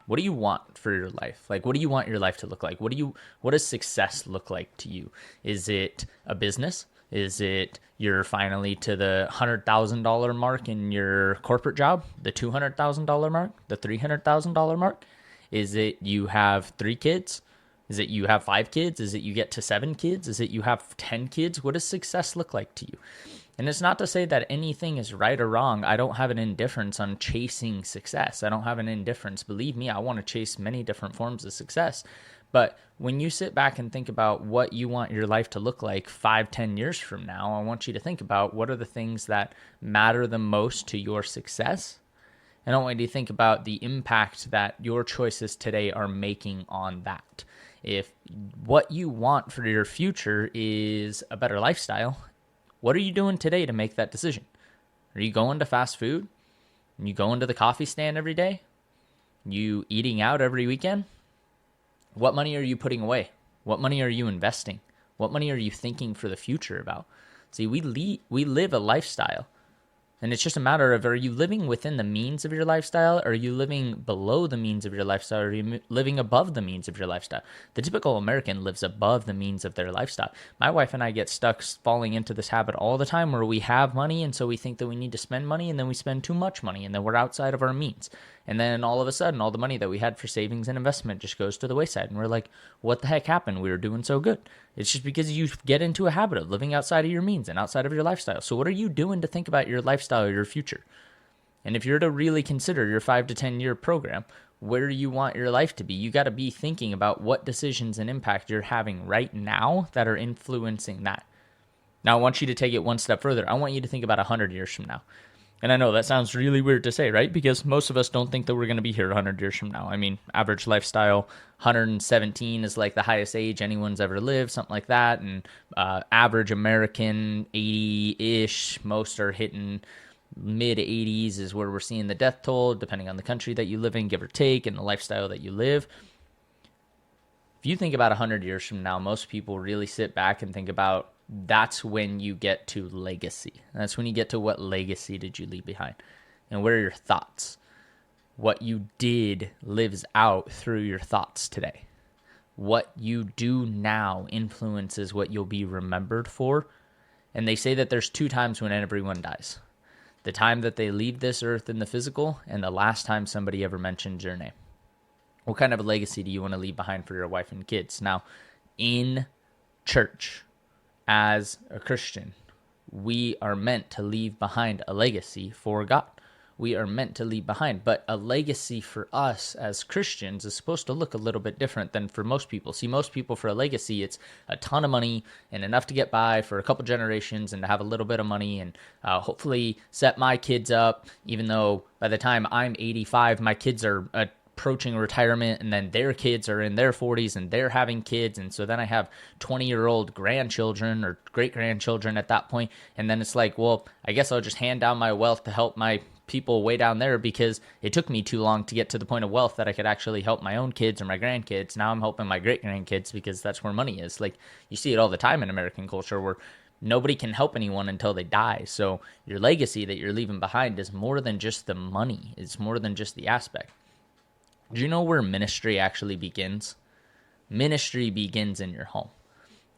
What do you want for your life? Like, what do you want your life to look like? What does success look like to you? Is it a business? Is it you're finally to the $100,000 mark in your corporate job, the $200,000 mark, the $300,000 mark? Is it you have 3 kids? Is it you have 5 kids? Is it you get to 7 kids? Is it you have 10 kids? What does success look like to you? And it's not to say that anything is right or wrong. I don't have an indifference on chasing success. I don't have an indifference. Believe me, I want to chase many different forms of success. But when you sit back and think about what you want your life to look like 5, 10 years from now, I want you to think about what are the things that matter the most to your success. And I want you to think about the impact that your choices today are making on that. If what you want for your future is a better lifestyle, what are you doing today to make that decision? Are you going to fast food? Are you going to the coffee stand every day? You eating out every weekend? What money are you putting away? What money are you investing? What money are you thinking for the future about? See, we live a lifestyle. And it's just a matter of, are you living within the means of your lifestyle? Or are you living below the means of your lifestyle? Or are you living above the means of your lifestyle? The typical American lives above the means of their lifestyle. My wife and I get stuck falling into this habit all the time where we have money, and so we think that we need to spend money, and then we spend too much money, and then we're outside of our means. And then all of a sudden, all the money that we had for savings and investment just goes to the wayside. And we're like, what the heck happened? We were doing so good. It's just because you get into a habit of living outside of your means and outside of your lifestyle. So what are you doing to think about your lifestyle or your future? And if you're to really consider your 5 to 10 year program, where you want your life to be, you got to be thinking about what decisions and impact you're having right now that are influencing that. Now, I want you to take it one step further. I want you to think about 100 years from now. And I know that sounds really weird to say, right? Because most of us don't think that we're going to be here 100 years from now. I mean, average lifestyle, 117 is like the highest age anyone's ever lived, something like that. And average American, 80-ish. Most are hitting mid 80s is where we're seeing the death toll, depending on the country that you live in, give or take, and the lifestyle that you live. If you think about 100 years from now, most people really sit back and think about that's when you get to legacy. That's when you get to what legacy did you leave behind and what are your thoughts. What you did lives out through your thoughts today. What you do now influences what you'll be remembered for. And they say that there's 2 times when everyone dies. The time that they leave this earth in the physical and the last time somebody ever mentioned your name. What kind of a legacy do you want to leave behind for your wife and kids? Now, in church, as a Christian, we are meant to leave behind a legacy for God. We are meant to leave behind, but a legacy for us as Christians is supposed to look a little bit different than for most people. See, most people, for a legacy, it's a ton of money and enough to get by for a couple generations and to have a little bit of money and hopefully set my kids up, even though by the time I'm 85, my kids are approaching retirement, and then their kids are in their 40s and they're having kids, and so then I have 20-year-old grandchildren or great-grandchildren at that point, and then it's like, well, I guess I'll just hand down my wealth to help my people way down there because it took me too long to get to the point of wealth that I could actually help my own kids or my grandkids. Now I'm helping my great-grandkids because that's where money is. Like, you see it all the time in American culture where nobody can help anyone until they die. So your legacy that you're leaving behind is more than just the money. It's more than just the aspect. Do you know where ministry actually begins? Ministry begins in your home.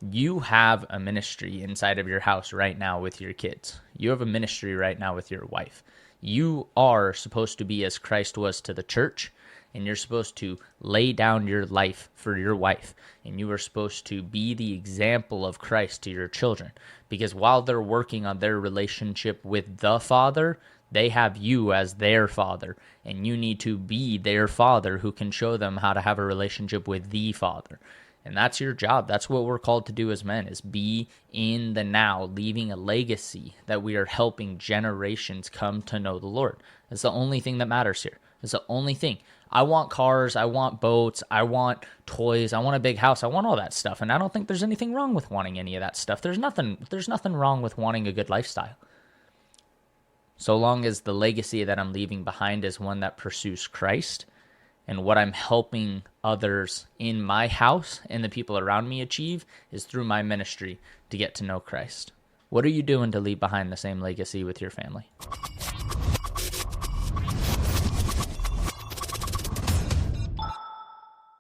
You have a ministry inside of your house right now with your kids. You have a ministry right now with your wife. You are supposed to be as Christ was to the church, and you're supposed to lay down your life for your wife, and you are supposed to be the example of Christ to your children. Because while they're working on their relationship with the Father, they have you as their father, and you need to be their father who can show them how to have a relationship with the Father. And that's your job. That's what we're called to do as men, is be in the now, leaving a legacy that we are helping generations come to know the Lord. That's the only thing that matters here. It's the only thing. I want cars, I want boats, I want toys, I want a big house, I want all that stuff. And I don't think there's anything wrong with wanting any of that stuff. There's nothing wrong with wanting a good lifestyle. So long as the legacy that I'm leaving behind is one that pursues Christ, and what I'm helping others in my house and the people around me achieve is through my ministry to get to know Christ. What are you doing to leave behind the same legacy with your family?